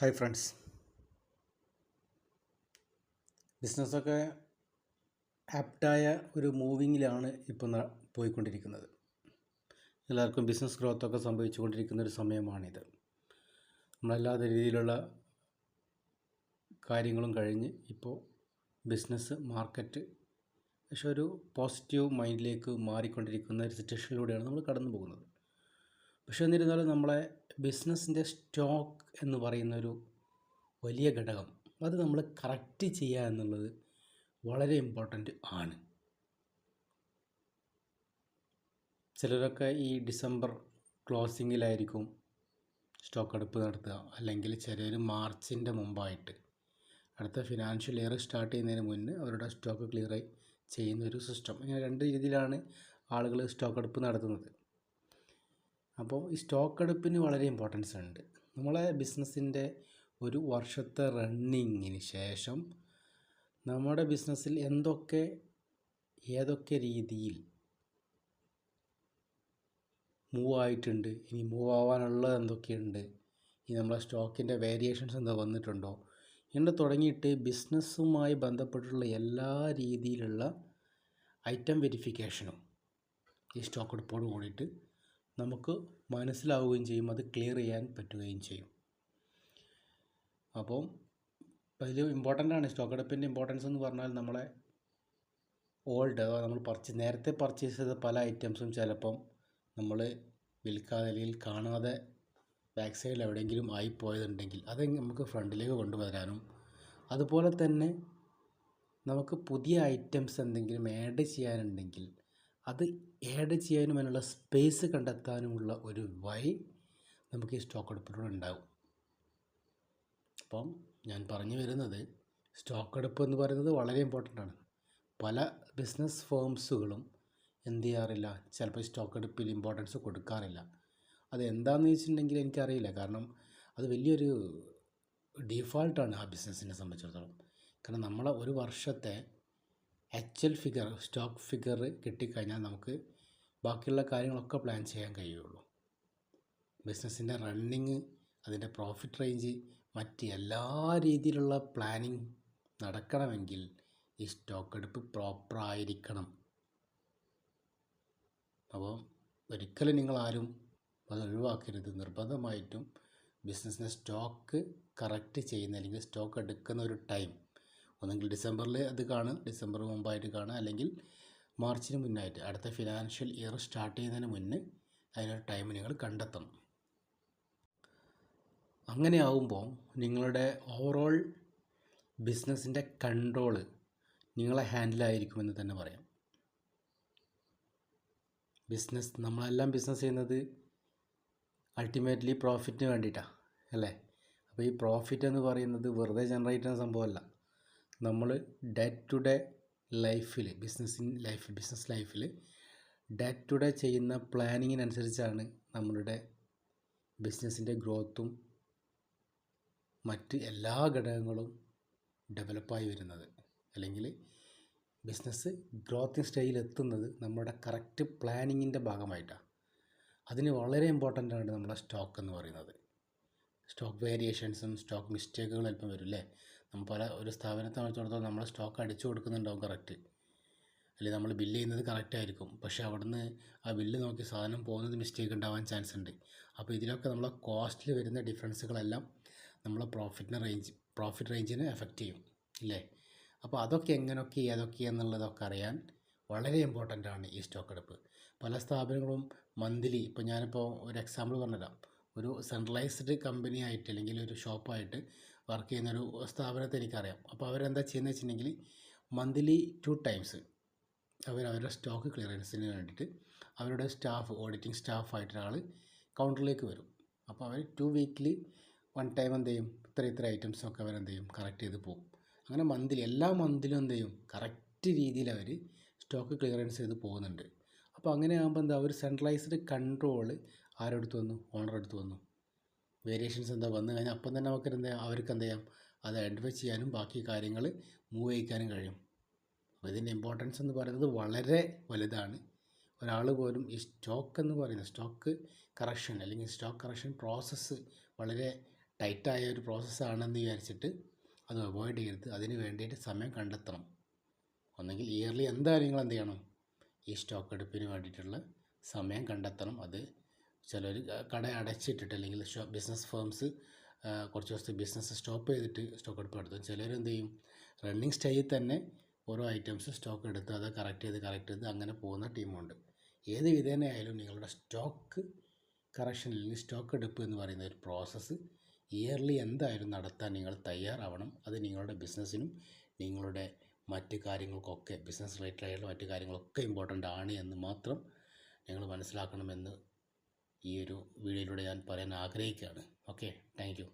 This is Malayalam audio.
ഹായ് ഫ്രണ്ട്സ്, ബിസിനസ്സൊക്കെ ആപ്റ്റായ ഒരു മൂവിങ്ങിലാണ് ഇപ്പോൾ പോയിക്കൊണ്ടിരിക്കുന്നത്. എല്ലാവർക്കും ബിസിനസ് ഗ്രോത്തൊക്കെ സംഭവിച്ചുകൊണ്ടിരിക്കുന്ന ഒരു സമയമാണിത്. നമ്മളെല്ലാ രീതിയിലുള്ള കാര്യങ്ങളും കഴിഞ്ഞ് ഇപ്പോൾ ബിസിനസ് മാർക്കറ്റ് പക്ഷെ ഒരു പോസിറ്റീവ് മൈൻഡിലേക്ക് മാറിക്കൊണ്ടിരിക്കുന്ന ഒരു സിറ്റുവേഷനിലൂടെയാണ് നമ്മൾ കടന്നു പോകുന്നത്. പക്ഷേ എന്നിരുന്നാലും നമ്മളെ ബിസിനസ്സിൻ്റെ സ്റ്റോക്ക് എന്ന് പറയുന്ന ഒരു വലിയ ഘടകം അത് നമ്മൾ കറക്റ്റ് ചെയ്യുക എന്നുള്ളത് വളരെ ഇമ്പോർട്ടൻ്റ് ആണ്. ചിലരൊക്കെ ഈ ഡിസംബർ ക്ലോസിങ്ങിലായിരിക്കും സ്റ്റോക്ക് എടുപ്പ് നടത്തുക, അല്ലെങ്കിൽ ചിലർ മാർച്ചിൻ്റെ മുമ്പായിട്ട് അടുത്ത ഫിനാൻഷ്യൽ ഇയർ സ്റ്റാർട്ട് ചെയ്യുന്നതിന് മുന്നേ അവരുടെ സ്റ്റോക്ക് ക്ലിയർ ചെയ്യുന്ന ഒരു സിസ്റ്റം. ഇങ്ങനെ രണ്ട് രീതിയിലാണ് ആളുകൾ സ്റ്റോക്ക് എടുപ്പ് നടത്തുന്നത്. അപ്പോൾ ഈ സ്റ്റോക്ക് എടുപ്പിന് വളരെ ഇമ്പോർട്ടൻസ് ഉണ്ട്. നമ്മളെ ബിസിനസ്സിൻ്റെ ഒരു വർഷത്തെ റണ്ണിങ്ങിന് ശേഷം നമ്മുടെ ബിസിനസ്സിൽ ഏതൊക്കെ രീതിയിൽ മൂവ് ആയിട്ടുണ്ട്, ഇനി മൂവ് ആവാനുള്ളത് എന്തൊക്കെയുണ്ട്, ഇനി നമ്മളെ സ്റ്റോക്കിൻ്റെ വേരിയേഷൻസ് എന്താ വന്നിട്ടുണ്ടോ എന്ന് തുടങ്ങിയിട്ട് ബിസിനസ്സുമായി ബന്ധപ്പെട്ടുള്ള എല്ലാ രീതിയിലുള്ള ഐറ്റം വെരിഫിക്കേഷനും ഈ സ്റ്റോക്ക് എടുപ്പോട് കൂടിയിട്ട് നമുക്ക് മനസ്സിലാവുകയും ചെയ്യും, അത് ക്ലിയർ ചെയ്യാൻ പറ്റുകയും ചെയ്യും. അപ്പം അതിൽ ഇമ്പോർട്ടൻ്റ് ആണ് സ്റ്റോക്ക് എടുപ്പിൻ്റെ ഇമ്പോർട്ടൻസ് എന്ന് പറഞ്ഞാൽ നമ്മളെ നമ്മൾ നേരത്തെ പർച്ചേസ് ചെയ്ത പല ഐറ്റംസും ചിലപ്പം നമ്മൾ വിൽക്കാതെ അല്ലെങ്കിൽ കാണാതെ ബാക്ക് സൈഡിൽ എവിടെയെങ്കിലും ആയിപ്പോയതുണ്ടെങ്കിൽ അത് നമുക്ക് ഫ്രണ്ടിലേക്ക് കൊണ്ടുവരാനും, അതുപോലെ തന്നെ നമുക്ക് പുതിയ ഐറ്റംസ് എന്തെങ്കിലും ആഡ് ചെയ്യാനുണ്ടെങ്കിൽ അത് ആഡ് ചെയ്യാനും അതിനുള്ള സ്പേസ് കണ്ടെത്താനുമുള്ള ഒരു വഴി നമുക്ക് ഈ സ്റ്റോക്ക് എടുപ്പിലൂടെ ഉണ്ടാകും. അപ്പം ഞാൻ പറഞ്ഞു വരുന്നത്, സ്റ്റോക്ക് എടുപ്പ് എന്ന് പറയുന്നത് വളരെ ഇമ്പോർട്ടൻ്റ് ആണ്. പല ബിസിനസ് ഫേംസുകളും എന്ത് ചെയ്യാറില്ല, ചിലപ്പോൾ സ്റ്റോക്ക് എടുപ്പിൽ ഇമ്പോർട്ടൻസ് കൊടുക്കാറില്ല. അത് എന്താണെന്ന് ചോദിച്ചിട്ടുണ്ടെങ്കിൽ എനിക്കറിയില്ല. കാരണം അത് വലിയൊരു ഡീഫാൾട്ടാണ് ആ ബിസിനസ്സിനെ സംബന്ധിച്ചിടത്തോളം. കാരണം നമ്മളെ ഒരു വർഷത്തെ ആക്ച്വൽ ഫിഗർ, സ്റ്റോക്ക് ഫിഗർ കിട്ടിക്കഴിഞ്ഞാൽ നമുക്ക് ബാക്കിയുള്ള കാര്യങ്ങളൊക്കെ പ്ലാൻ ചെയ്യാൻ കഴിയുള്ളൂ. ബിസിനസ്സിൻ്റെ റണ്ണിങ്, അതിൻ്റെ പ്രോഫിറ്റ് റേഞ്ച്, മറ്റ് എല്ലാ രീതിയിലുള്ള പ്ലാനിങ് നടക്കണമെങ്കിൽ ഈ സ്റ്റോക്ക് എടുപ്പ് പ്രോപ്പറായിരിക്കണം. അപ്പോൾ ഒരിക്കലും നിങ്ങളാരും അത് ഒഴിവാക്കരുത്. നിർബന്ധമായിട്ടും ബിസിനസ്സിൻ്റെ സ്റ്റോക്ക് കറക്റ്റ് ചെയ്യുന്ന, അല്ലെങ്കിൽ സ്റ്റോക്ക് എടുക്കുന്ന ഒരു ടൈം ഒന്നെങ്കിൽ ഡിസംബറിൽ അത് കാണുക, ഡിസംബർ മുമ്പായിട്ട് കാണുക, അല്ലെങ്കിൽ മാർച്ചിന് മുന്നായിട്ട് അടുത്ത ഫിനാൻഷ്യൽ ഇയർ സ്റ്റാർട്ട് ചെയ്യുന്നതിന് മുന്നേ അതിനൊരു ടൈം നിങ്ങൾ കണ്ടെത്തണം. അങ്ങനെ ആവുമ്പോൾ നിങ്ങളുടെ ഓവറോൾ ബിസിനസ്സിൻ്റെ കൺട്രോള് നിങ്ങളെ ഹാൻഡിലായിരിക്കുമെന്ന് തന്നെ പറയാം. നമ്മളെല്ലാം ബിസിനസ് ചെയ്യുന്നത് അൾട്ടിമേറ്റ്ലി പ്രോഫിറ്റിന് വേണ്ടിയിട്ടാണ്, അല്ലേ? അപ്പോൾ ഈ പ്രോഫിറ്റ് എന്ന് പറയുന്നത് വെറുതെ ജനറേറ്റ് ചെയ്യുന്ന സംഭവമല്ല. നമ്മൾ ഡേ ടു ഡേ ലൈഫിൽ, ബിസിനസ് ലൈഫിൽ ഡേ ടു ഡേ ചെയ്യുന്ന പ്ലാനിങ്ങിനനുസരിച്ചാണ് നമ്മളുടെ ബിസിനസ്സിൻ്റെ ഗ്രോത്തും മറ്റ് എല്ലാ ഘടകങ്ങളും ഡെവലപ്പായി വരുന്നത്. അല്ലെങ്കിൽ ബിസിനസ് ഗ്രോത്തിങ് സ്റ്റേജിൽ എത്തുന്നത് നമ്മുടെ കറക്റ്റ് പ്ലാനിങ്ങിൻ്റെ ഭാഗമായിട്ടാണ്. അതിന് വളരെ ഇമ്പോർട്ടൻ്റ് ആണ് നമ്മളെ സ്റ്റോക്ക് എന്ന് പറയുന്നത്. സ്റ്റോക്ക് വേരിയേഷൻസും സ്റ്റോക്ക് മിസ്റ്റേക്കുകളും അല്പം വരും, അല്ലേ? നമ്മൾ ഒരു സ്ഥാപനത്തെ സംബന്ധിച്ചിടത്തോളം നമ്മളെ സ്റ്റോക്ക് അടിച്ചു കൊടുക്കുന്നുണ്ടാവും കറക്റ്റ്, അല്ലെങ്കിൽ നമ്മൾ ബില്ല് ചെയ്യുന്നത് കറക്റ്റ് ആയിരിക്കും. പക്ഷേ അവിടുന്ന് ആ ബില്ല് നോക്കി സാധനം പോകുന്നത് മിസ്റ്റേക്ക് ഉണ്ടാവാൻ ചാൻസ് ഉണ്ട്. അപ്പോൾ ഇതിലൊക്കെ നമ്മളെ കോസ്റ്റിൽ വരുന്ന ഡിഫറൻസുകളെല്ലാം നമ്മളെ പ്രോഫിറ്റ് റേഞ്ചിനെ എഫക്റ്റ് ചെയ്യും, ഇല്ലേ? അപ്പോൾ അതൊക്കെ ഏതൊക്കെയെന്നുള്ളതൊക്കെ അറിയാൻ വളരെ ഇമ്പോർട്ടൻ്റ് ആണ് ഈ സ്റ്റോക്ക് എടുപ്പ്. പല സ്ഥാപനങ്ങളും മന്ത്ലി, ഇപ്പോൾ ഞാനിപ്പോൾ ഒരു എക്സാമ്പിൾ പറഞ്ഞുതരാം. ഒരു സെൻട്രലൈസ്ഡ് കമ്പനി ആയിട്ട് അല്ലെങ്കിൽ ഒരു ഷോപ്പായിട്ട് വർക്ക് ചെയ്യുന്നൊരു സ്ഥാപനത്തെ എനിക്കറിയാം. അപ്പോൾ അവരെന്താ ചെയ്യുന്നത് വെച്ചിട്ടുണ്ടെങ്കിൽ മന്ത്ലി 2 ടൈംസ് അവരുടെ സ്റ്റോക്ക് ക്ലിയറൻസിന് വേണ്ടിയിട്ട് അവരുടെ ഓഡിറ്റിംഗ് സ്റ്റാഫായിട്ട് ഒരാൾ കൗണ്ടറിലേക്ക് വരും. അപ്പോൾ അവർ 2 വീക്കിലി 1 ടൈം എന്ത് ചെയ്യും, ഇത്ര ഐറ്റംസൊക്കെ അവരെന്ത് ചെയ്യും, കറക്റ്റ് ചെയ്ത് പോകും. അങ്ങനെ എല്ലാ മന്തിലും എന്ത് ചെയ്യും, കറക്റ്റ് രീതിയിൽ അവർ സ്റ്റോക്ക് ക്ലിയറൻസ് ചെയ്ത് പോകുന്നുണ്ട്. അപ്പോൾ അങ്ങനെ ആകുമ്പോൾ എന്താ, ഒരു സെൻട്രലൈസ്ഡ് കൺട്രോൾ ആരെടുത്ത് വന്നു, ഓണർ എടുത്ത് വന്നു. വേരിയേഷൻസ് എന്താ വന്നു കഴിഞ്ഞാൽ അപ്പം തന്നെ അവർക്ക് എന്ത് ചെയ്യാം, അത് ഐഡൻറ്റിഫൈ ചെയ്യാനും ബാക്കി കാര്യങ്ങൾ മൂവ് ചെയ്യിക്കാനും കഴിയും. അപ്പോൾ ഇതിൻ്റെ ഇമ്പോർട്ടൻസ് എന്ന് പറയുന്നത് വളരെ വലുതാണ്. ഒരാൾ പോലും ഈ സ്റ്റോക്ക് എന്ന് പറയുന്നത് സ്റ്റോക്ക് കറക്ഷൻ അല്ലെങ്കിൽ സ്റ്റോക്ക് കറക്ഷൻ പ്രോസസ്സ് വളരെ ടൈറ്റായ ഒരു പ്രോസസ്സാണെന്ന് വിചാരിച്ചിട്ട് അത് അവോയ്ഡ് ചെയ്യരുത്. അതിന് വേണ്ടിയിട്ട് സമയം കണ്ടെത്തണം. ഒന്നെങ്കിൽ ഇയർലി എന്തായാലും നിങ്ങൾ എന്ത് ചെയ്യണം, ഈ സ്റ്റോക്ക് എടുപ്പിന് വേണ്ടിയിട്ടുള്ള സമയം കണ്ടെത്തണം. അത് ചിലർ കട അടച്ചിട്ടിട്ട് അല്ലെങ്കിൽ ബിസിനസ് ഫേംസ് കുറച്ച് ദിവസത്തെ ബിസിനസ് സ്റ്റോപ്പ് ചെയ്തിട്ട് സ്റ്റോക്ക് എടുപ്പ് നടത്തും. ചിലർ എന്ത് ചെയ്യും, റണ്ണിങ് സ്റ്റേജിൽ തന്നെ ഓരോ ഐറ്റംസ് സ്റ്റോക്ക് എടുത്ത് അത് കറക്റ്റ് ചെയ്ത് അങ്ങനെ പോകുന്ന ടീമുണ്ട്. ഏത് വിധേനയായാലും നിങ്ങളുടെ സ്റ്റോക്ക് കറക്ഷൻ അല്ലെങ്കിൽ സ്റ്റോക്ക് എടുപ്പ് എന്ന് പറയുന്ന ഒരു പ്രോസസ്സ് ഇയർലി എന്തായാലും നടത്താൻ നിങ്ങൾ തയ്യാറാവണം. അത് നിങ്ങളുടെ ബിസിനസ്സിനും നിങ്ങളുടെ മറ്റ് കാര്യങ്ങൾക്കൊക്കെ, ബിസിനസ് റിലേറ്റഡ് ആയിട്ടുള്ള മറ്റ് കാര്യങ്ങളൊക്കെ ഇമ്പോർട്ടൻ്റ് ആണ് എന്ന് മാത്രം നിങ്ങൾ മനസ്സിലാക്കണമെന്ന് ഈ ഒരു വീഡിയോയിലൂടെ ഞാൻ പറയാൻ ആഗ്രഹിക്കുകയാണ്. Okay, thank you.